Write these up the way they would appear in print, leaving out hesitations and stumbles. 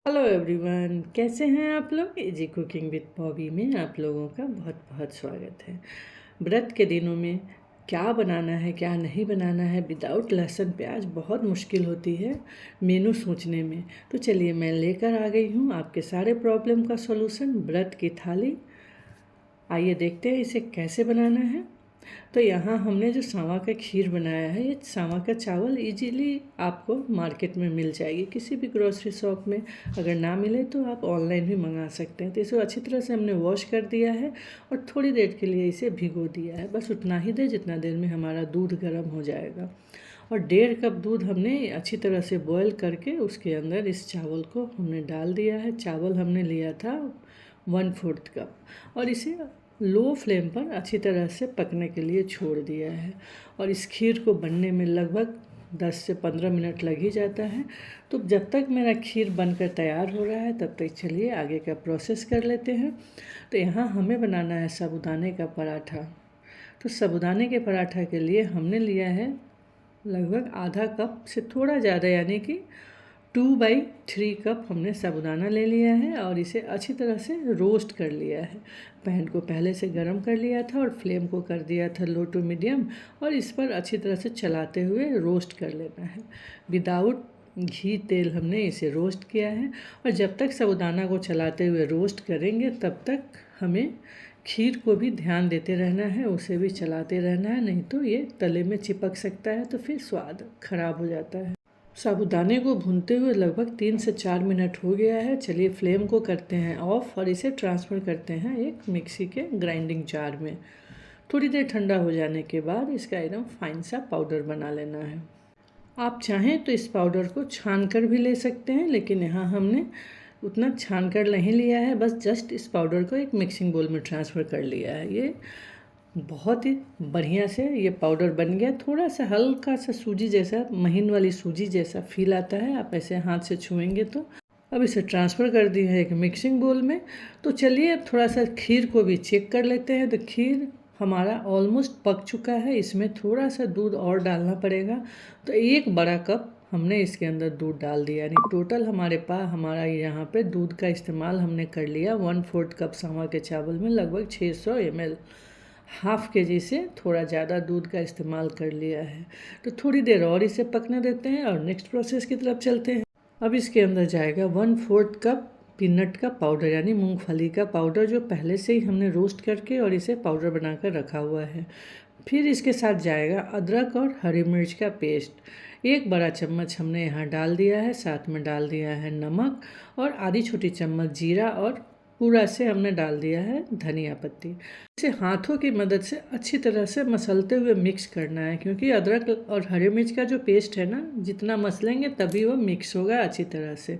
Hello everyone, कैसे हैं आप लोग। इजी कुकिंग विद बॉबी में आप लोगों का बहुत बहुत स्वागत है। व्रत के दिनों में क्या बनाना है क्या नहीं बनाना है विदाउट लहसुन प्याज बहुत मुश्किल होती है मेनू सोचने में। तो चलिए मैं लेकर आ गई हूँ आपके सारे प्रॉब्लम का सॉल्यूशन, व्रत की थाली। आइए देखते हैं इसे कैसे बनाना है। तो यहाँ हमने जो सावा का खीर बनाया है, ये सावा का चावल इजीली आपको मार्केट में मिल जाएगी किसी भी ग्रोसरी शॉप में। अगर ना मिले तो आप ऑनलाइन भी मंगा सकते हैं। तो इसे अच्छी तरह से हमने वॉश कर दिया है और थोड़ी देर के लिए इसे भिगो दिया है। बस उतना ही देर जितना देर में हमारा दूध गर्म हो जाएगा। और 1.5 कप दूध हमने अच्छी तरह से बॉयल करके उसके अंदर इस चावल को हमने डाल दिया है। चावल हमने लिया था 1/4 कप और इसे लो फ्लेम पर अच्छी तरह से पकने के लिए छोड़ दिया है। और इस खीर को बनने में लगभग 10 से 15 मिनट लग ही जाता है। तो जब तक मेरा खीर बनकर तैयार हो रहा है तब तक चलिए आगे का प्रोसेस कर लेते हैं। तो यहाँ हमें बनाना है साबूदाने का पराठा। तो साबूदाने के पराठा के लिए हमने लिया है लगभग आधा कप से थोड़ा ज़्यादा, यानी कि 2/3 कप हमने साबूदाना ले लिया है और इसे अच्छी तरह से रोस्ट कर लिया है। पैन को पहले से गर्म कर लिया था और फ्लेम को कर दिया था लो टू मीडियम, और इस पर अच्छी तरह से चलाते हुए रोस्ट कर लेना है। विदाउट घी तेल हमने इसे रोस्ट किया है। और जब तक साबूदाना को चलाते हुए रोस्ट करेंगे तब तक हमें खीर को भी ध्यान देते रहना है, उसे भी चलाते रहना है, नहीं तो ये तले में चिपक सकता है तो फिर स्वाद खराब हो जाता है। साबूदाने को भूनते हुए लगभग 3 से 4 मिनट हो गया है। चलिए फ्लेम को करते हैं ऑफ और इसे ट्रांसफ़र करते हैं एक मिक्सी के ग्राइंडिंग जार में। थोड़ी देर ठंडा हो जाने के बाद इसका एकदम फाइन सा पाउडर बना लेना है। आप चाहें तो इस पाउडर को छान कर भी ले सकते हैं, लेकिन यहाँ हमने उतना छान कर नहीं लिया है, बस जस्ट इस पाउडर को एक मिक्सिंग बोल में ट्रांसफ़र कर लिया है। ये बहुत ही बढ़िया से ये पाउडर बन गया। थोड़ा सा हल्का सा सूजी जैसा, महीन वाली सूजी जैसा फील आता है आप ऐसे हाथ से छुएंगे तो। अब इसे ट्रांसफ़र कर दिया है एक मिक्सिंग बोल में। तो चलिए अब थोड़ा सा खीर को भी चेक कर लेते हैं। तो खीर हमारा ऑलमोस्ट पक चुका है, इसमें थोड़ा सा दूध और डालना पड़ेगा। तो 1 बड़ा कप हमने इसके अंदर दूध डाल दिया, यानी टोटल हमारा यहाँ पे दूध का इस्तेमाल हमने कर लिया 1/4 कप सावा के चावल में लगभग 600 ml। हाफ़ केजी से थोड़ा ज़्यादा दूध का इस्तेमाल कर लिया है। तो थोड़ी देर और इसे पकने देते हैं और नेक्स्ट प्रोसेस की तरफ चलते हैं। अब इसके अंदर जाएगा 1/4 कप पीनट का पाउडर, यानी मूंगफली का पाउडर, जो पहले से ही हमने रोस्ट करके और इसे पाउडर बनाकर रखा हुआ है। फिर इसके साथ जाएगा अदरक और हरी मिर्च का पेस्ट। 1 बड़ा चम्मच हमने यहाँ डाल दिया है। साथ में डाल दिया है नमक और आधी छोटी चम्मच जीरा, और पूरा से हमने डाल दिया है धनिया पत्ती। इसे हाथों की मदद से अच्छी तरह से मसलते हुए मिक्स करना है, क्योंकि अदरक और हरी मिर्च का जो पेस्ट है ना, जितना मसलेंगे तभी वो मिक्स होगा अच्छी तरह से।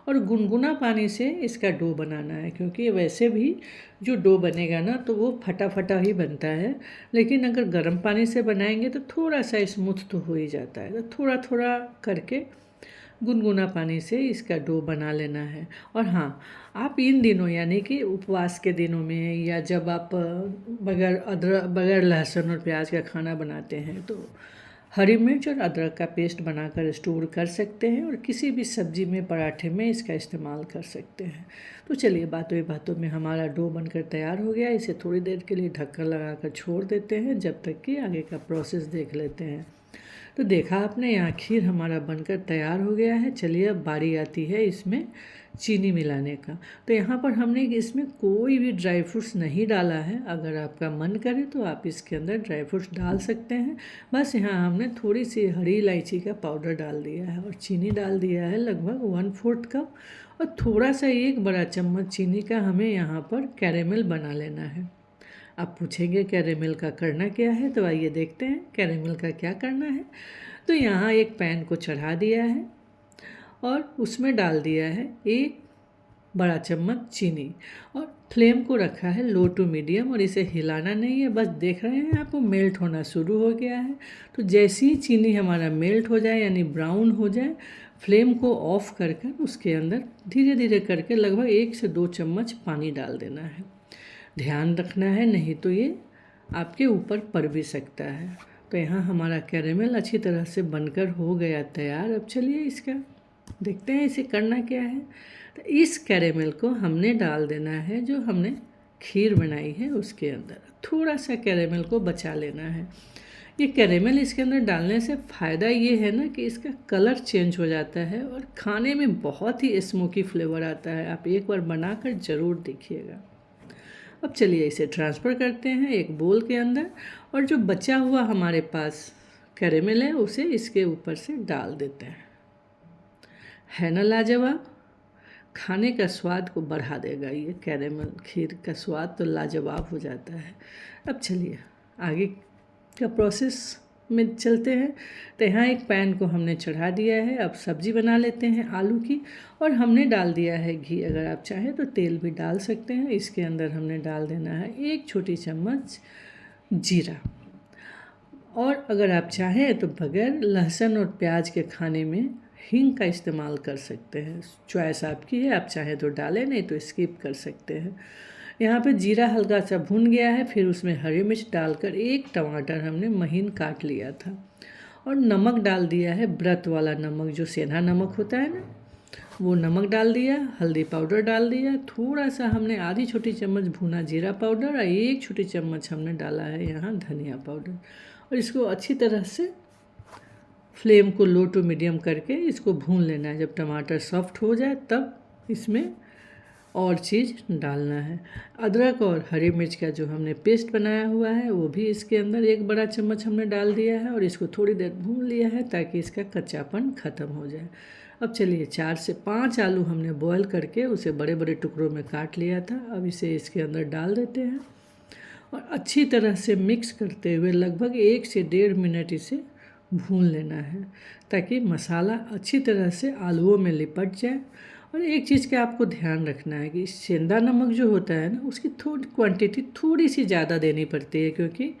और गुनगुना पानी से इसका डो बनाना है, क्योंकि वैसे भी जो डो बनेगा ना तो वो फटा फटा ही बनता है, लेकिन अगर गर्म पानी से बनाएंगे तो थोड़ा सा स्मूथ तो हो ही जाता है। तो थोड़ा थोड़ा करके गुनगुना पानी से इसका डो बना लेना है। और हाँ, आप इन दिनों यानी कि उपवास के दिनों में, या जब आप बगैर लहसुन और प्याज का खाना बनाते हैं, तो हरी मिर्च और अदरक का पेस्ट बनाकर स्टोर कर सकते हैं और किसी भी सब्जी में, पराठे में इसका इस्तेमाल कर सकते हैं। तो चलिए बातों ही बातों में हमारा डो बनकर तैयार हो गया। इसे थोड़ी देर के लिए ढक्कन लगाकर छोड़ देते हैं जब तक कि आगे का प्रोसेस देख लेते हैं। तो देखा आपने, यहाँ खीर हमारा बनकर तैयार हो गया है। चलिए अब बारी आती है इसमें चीनी मिलाने का। तो यहाँ पर हमने इसमें कोई भी ड्राई फ्रूट्स नहीं डाला है। अगर आपका मन करे तो आप इसके अंदर ड्राई फ्रूट्स डाल सकते हैं। बस यहाँ हमने थोड़ी सी हरी इलायची का पाउडर डाल दिया है और चीनी डाल दिया है लगभग 1/4 कप। और थोड़ा सा 1 बड़ा चम्मच चीनी का हमें यहाँ पर कैरेमल बना लेना है। आप पूछेंगे कैरेमल का करना क्या है, तो आइए देखते हैं कैरेमल का क्या करना है। तो यहाँ एक पैन को चढ़ा दिया है और उसमें डाल दिया है 1 बड़ा चम्मच चीनी, और फ्लेम को रखा है लो टू मीडियम, और इसे हिलाना नहीं है, बस देख रहे हैं आपको मेल्ट होना शुरू हो गया है। तो जैसे ही चीनी हमारा मेल्ट हो जाए यानी ब्राउन हो जाए, फ्लेम को ऑफ कर कर उसके अंदर धीरे धीरे करके लगभग 1 से 2 चम्मच पानी डाल देना है। ध्यान रखना है, नहीं तो ये आपके ऊपर पड़ भी सकता है। तो यहाँ हमारा कैरेमल अच्छी तरह से बनकर हो गया तैयार। अब चलिए इसका देखते हैं इसे करना क्या है। तो इस कैरेमल को हमने डाल देना है जो हमने खीर बनाई है उसके अंदर। थोड़ा सा कैरेमल को बचा लेना है। ये कैरेमल इसके अंदर डालने से फ़ायदा ये है ना कि इसका कलर चेंज हो जाता है और खाने में बहुत ही स्मोकी फ्लेवर आता है। आप एक बार बनाकर ज़रूर देखिएगा। अब चलिए इसे ट्रांसफ़र करते हैं एक बोल के अंदर, और जो बचा हुआ हमारे पास कैरेमल है उसे इसके ऊपर से डाल देते हैं। है ना लाजवाब? खाने का स्वाद को बढ़ा देगा ये कैरेमल खीर का स्वाद तो लाजवाब हो जाता है। अब चलिए आगे का प्रोसेस में चलते हैं। तो यहाँ एक पैन को हमने चढ़ा दिया है। अब सब्ज़ी बना लेते हैं आलू की, और हमने डाल दिया है घी। अगर आप चाहें तो तेल भी डाल सकते हैं। इसके अंदर हमने डाल देना है 1 छोटी चम्मच जीरा, और अगर आप चाहें तो बगैर लहसुन और प्याज के खाने में हींग का इस्तेमाल कर सकते हैं। चॉइस आपकी है, आप चाहें तो डालें, नहीं तो स्किप कर सकते हैं। यहाँ पे जीरा हल्का सा भुन गया है। फिर उसमें हरी मिर्च डालकर 1 टमाटर हमने महीन काट लिया था, और नमक डाल दिया है, व्रत वाला नमक जो सेंधा नमक होता है ना, वो नमक डाल दिया। हल्दी पाउडर डाल दिया। थोड़ा सा हमने आधी छोटी चम्मच भुना जीरा पाउडर, और 1 छोटी चम्मच हमने डाला है यहाँ धनिया पाउडर, और इसको अच्छी तरह से फ्लेम को लो टू मीडियम करके इसको भून लेना है। जब टमाटर सॉफ्ट हो जाए तब इसमें और चीज़ डालना है। अदरक और हरी मिर्च का जो हमने पेस्ट बनाया हुआ है वो भी इसके अंदर 1 बड़ा चम्मच हमने डाल दिया है, और इसको थोड़ी देर भून लिया है ताकि इसका कच्चापन ख़त्म हो जाए। अब चलिए 4 से 5 आलू हमने बॉयल करके उसे बड़े बड़े टुकड़ों में काट लिया था। अब इसे इसके अंदर डाल देते हैं, और अच्छी तरह से मिक्स करते हुए लगभग 1 से 1.5 मिनट इसे भून लेना है, ताकि मसाला अच्छी तरह से आलूओं में लिपट जाए। और एक चीज़ का आपको ध्यान रखना है कि सेंधा नमक जो होता है ना, उसकी थोड़ी क्वांटिटी थोड़ी सी ज़्यादा देनी पड़ती है, क्योंकि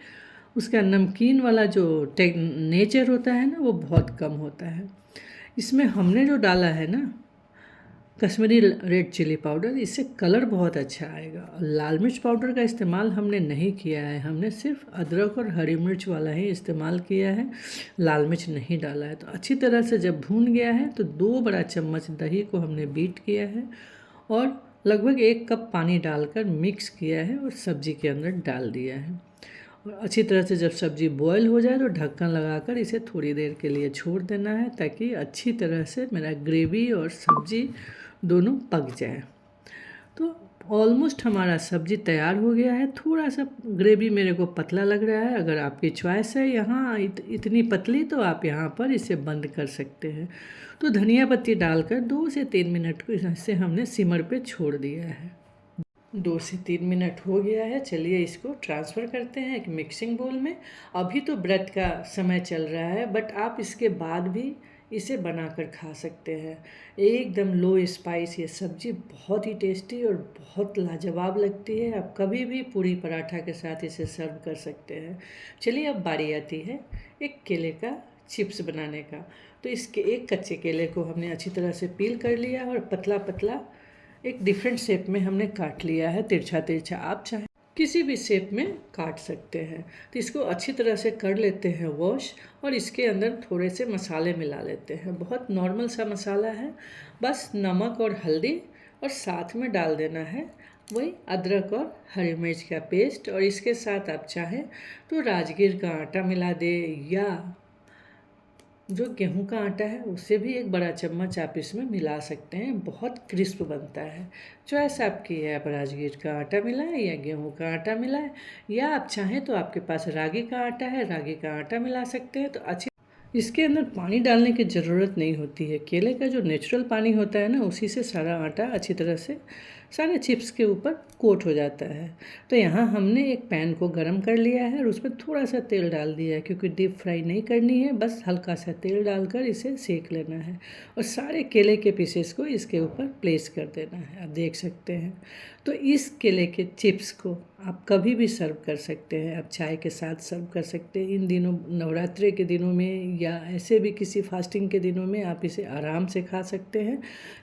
उसका नमकीन वाला जो नेचर होता है ना, वो बहुत कम होता है। इसमें हमने जो डाला है ना कश्मीरी रेड चिली पाउडर, इससे कलर बहुत अच्छा आएगा। और लाल मिर्च पाउडर का इस्तेमाल हमने नहीं किया है। हमने सिर्फ अदरक और हरी मिर्च वाला ही इस्तेमाल किया है, लाल मिर्च नहीं डाला है। तो अच्छी तरह से जब भून गया है तो 2 बड़ा चम्मच दही को हमने बीट किया है, और लगभग 1 कप पानी डालकर मिक्स किया है, और सब्ज़ी के अंदर डाल दिया है। और अच्छी तरह से जब सब्ज़ी बॉयल हो जाए तो ढक्कन लगाकर इसे थोड़ी देर के लिए छोड़ देना है, ताकि अच्छी तरह से मेरा ग्रेवी और सब्ज़ी दोनों पक जाए। तो ऑलमोस्ट हमारा सब्ज़ी तैयार हो गया है। थोड़ा सा ग्रेवी मेरे को पतला लग रहा है। अगर आपकी चॉइस है यहाँ इतनी पतली, तो आप यहाँ पर इसे बंद कर सकते हैं। तो धनिया पत्ती डालकर 2 से 3 मिनट को इसे हमने सिमर पे छोड़ दिया है। 2 से 3 मिनट हो गया है। चलिए इसको ट्रांसफ़र करते हैं एक मिक्सिंग बोल में। अभी तो व्रत का समय चल रहा है, बट आप इसके बाद भी इसे बनाकर खा सकते हैं। एकदम लो स्पाइस ये सब्ज़ी बहुत ही टेस्टी और बहुत लाजवाब लगती है। आप कभी भी पूरी पराठा के साथ इसे सर्व कर सकते हैं। चलिए अब बारी आती है एक केले का चिप्स बनाने का। तो इसके एक कच्चे केले को हमने अच्छी तरह से पील कर लिया, और पतला पतला एक डिफरेंट शेप में हमने काट लिया है। तिरछा तिरछा आप चाहे किसी भी शेप में काट सकते हैं। तो इसको अच्छी तरह से कर लेते हैं वॉश, और इसके अंदर थोड़े से मसाले मिला लेते हैं। बहुत नॉर्मल सा मसाला है, बस नमक और हल्दी, और साथ में डाल देना है वही अदरक और हरी मिर्च का पेस्ट। और इसके साथ आप चाहें तो राजगीर का आटा मिला दे, या जो गेहूं का आटा है उसे भी 1 बड़ा चम्मच आप इसमें मिला सकते हैं। बहुत क्रिस्प बनता है। चॉइस आपकी है, आप राजगीर का आटा मिलाएं या गेहूं का आटा मिलाएं, या आप चाहें तो आपके पास रागी का आटा है, रागी का आटा मिला सकते हैं। तो अच्छी इसके अंदर पानी डालने की ज़रूरत नहीं होती है। केले का जो नेचुरल पानी होता है ना, उसी से सारा आटा अच्छी तरह से सारे चिप्स के ऊपर कोट हो जाता है। तो यहाँ हमने एक पैन को गरम कर लिया है, और उसमें थोड़ा सा तेल डाल दिया है, क्योंकि डीप फ्राई नहीं करनी है, बस हल्का सा तेल डालकर इसे सेक लेना है। और सारे केले के पीसेस को इसके ऊपर प्लेस कर देना है। आप देख सकते हैं। तो इस केले के चिप्स को आप कभी भी सर्व कर सकते हैं। आप चाय के साथ सर्व कर सकते हैं। इन दिनों नवरात्रि के दिनों में, या ऐसे भी किसी फास्टिंग के दिनों में आप इसे आराम से खा सकते हैं।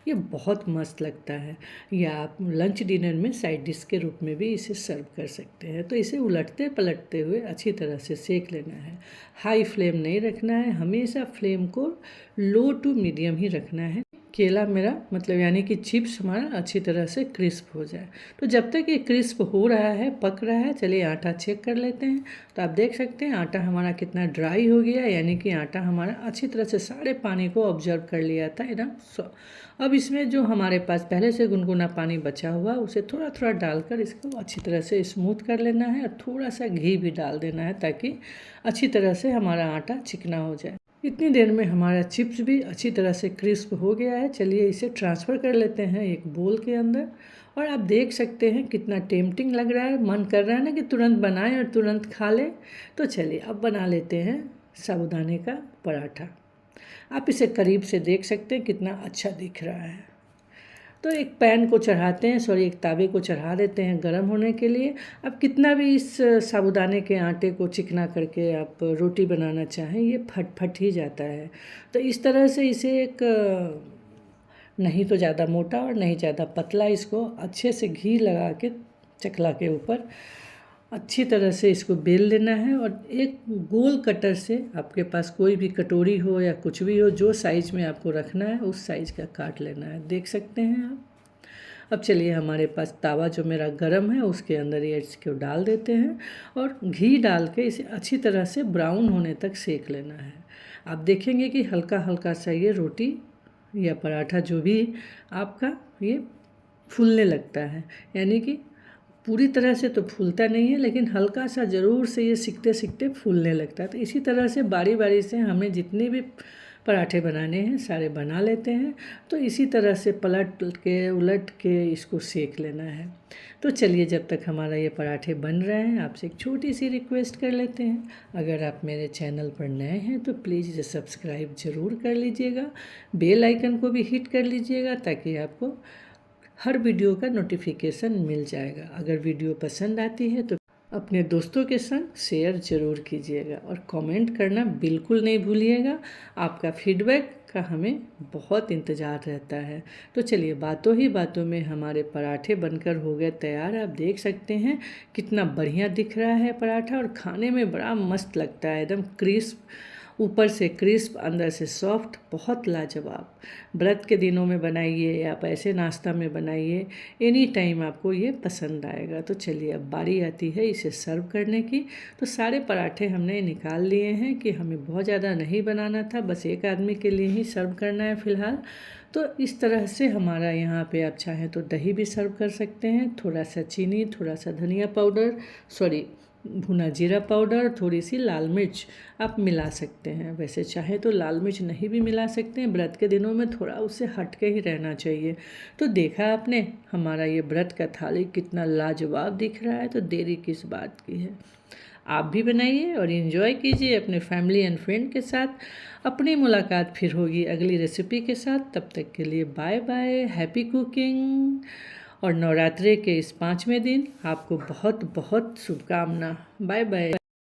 ये बहुत मस्त लगता है। या आप लंच डिनर में साइड डिश के रूप में भी इसे सर्व कर सकते हैं। तो इसे उलटते पलटते हुए अच्छी तरह से सेक लेना है। हाई फ्लेम नहीं रखना है, हमेशा फ्लेम को लो टू मीडियम ही रखना है। केला मेरा मतलब यानी कि चिप्स हमारा अच्छी तरह से क्रिस्प हो जाए। तो जब तक ये क्रिस्प हो रहा है, पक रहा है, चलिए आटा चेक कर लेते हैं। तो आप देख सकते हैं आटा हमारा कितना ड्राई हो गया, यानी कि आटा हमारा अच्छी तरह से सारे पानी को ऑब्जर्व कर लिया था एकदम। अब इसमें जो हमारे पास पहले से गुनगुना पानी बचा हुआ उसे थोड़ा थोड़ा डालकर इसको अच्छी तरह से स्मूथ कर लेना है, और थोड़ा सा घी भी डाल देना है ताकि अच्छी तरह से हमारा आटा चिकना हो जाए। इतनी देर में हमारा चिप्स भी अच्छी तरह से क्रिस्प हो गया है। चलिए इसे ट्रांसफ़र कर लेते हैं एक बोल के अंदर। और आप देख सकते हैं कितना टेम्पटिंग लग रहा है, मन कर रहा है ना कि तुरंत बनाएं और तुरंत खा लें। तो चलिए अब बना लेते हैं साबूदाने का पराठा। आप इसे करीब से देख सकते हैं कितना अच्छा दिख रहा है। तो एक पैन को चढ़ाते हैं, एक तावे को चढ़ा देते हैं गर्म होने के लिए। अब कितना भी इस साबूदाने के आटे को चिकना करके आप रोटी बनाना चाहें, ये फट फट ही जाता है। तो इस तरह से इसे एक नहीं तो ज़्यादा मोटा और नहीं ज़्यादा पतला, इसको अच्छे से घी लगा के चकला के ऊपर अच्छी तरह से इसको बेल लेना है। और एक गोल कटर से, आपके पास कोई भी कटोरी हो या कुछ भी हो, जो साइज़ में आपको रखना है उस साइज़ का काट लेना है। देख सकते हैं आप। अब चलिए हमारे पास तावा जो मेरा गरम है उसके अंदर ये इसको डाल देते हैं और घी डाल के इसे अच्छी तरह से ब्राउन होने तक सेक लेना है। आप देखेंगे कि हल्का हल्का सा ये रोटी या पराठा जो भी आपका ये फूलने लगता है, यानी कि पूरी तरह से तो फूलता नहीं है, लेकिन हल्का सा ज़रूर से ये सीखते सीखते फूलने लगता है। तो इसी तरह से बारी बारी से हमें जितने भी पराठे बनाने हैं सारे बना लेते हैं। तो इसी तरह से पलट के उलट के इसको सेक लेना है। तो चलिए जब तक हमारा ये पराठे बन रहे हैं, आपसे एक छोटी सी रिक्वेस्ट कर लेते हैं। अगर आप मेरे चैनल पर नए हैं तो प्लीज़ इसे सब्सक्राइब ज़रूर कर लीजिएगा, बेल आइकन को भी हिट कर लीजिएगा ताकि आपको हर वीडियो का नोटिफिकेशन मिल जाएगा। अगर वीडियो पसंद आती है तो अपने दोस्तों के संग शेयर ज़रूर कीजिएगा और कमेंट करना बिल्कुल नहीं भूलिएगा। आपका फीडबैक का हमें बहुत इंतज़ार रहता है। तो चलिए बातों ही बातों में हमारे पराठे बनकर हो गए तैयार। आप देख सकते हैं कितना बढ़िया दिख रहा है पराठा, और खाने में बड़ा मस्त लगता है, एकदम क्रिस्प, ऊपर से क्रिस्प अंदर से सॉफ्ट, बहुत लाजवाब। व्रत के दिनों में बनाइए या आप ऐसे नाश्ता में बनाइए, एनी टाइम आपको ये पसंद आएगा। तो चलिए अब बारी आती है इसे सर्व करने की। तो सारे पराठे हमने निकाल लिए हैं कि हमें बहुत ज़्यादा नहीं बनाना था, बस एक आदमी के लिए ही सर्व करना है फ़िलहाल। तो इस तरह से हमारा यहाँ पे आप चाहें तो दही भी सर्व कर सकते हैं, थोड़ा सा चीनी, थोड़ा सा धनिया पाउडर, भुना जीरा पाउडर, थोड़ी सी लाल मिर्च आप मिला सकते हैं। वैसे चाहे तो लाल मिर्च नहीं भी मिला सकते हैं, व्रत के दिनों में थोड़ा उससे हट के ही रहना चाहिए। तो देखा आपने हमारा ये व्रत का थाली कितना लाजवाब दिख रहा है, तो देरी किस बात की है। आप भी बनाइए और इन्जॉय कीजिए अपने फैमिली एंड फ्रेंड के साथ। अपनी मुलाकात फिर होगी अगली रेसिपी के साथ। तब तक के लिए बाय बाय, हैप्पी कुकिंग। और नवरात्रि के इस 5वें दिन आपको बहुत बहुत शुभकामना। Bye bye.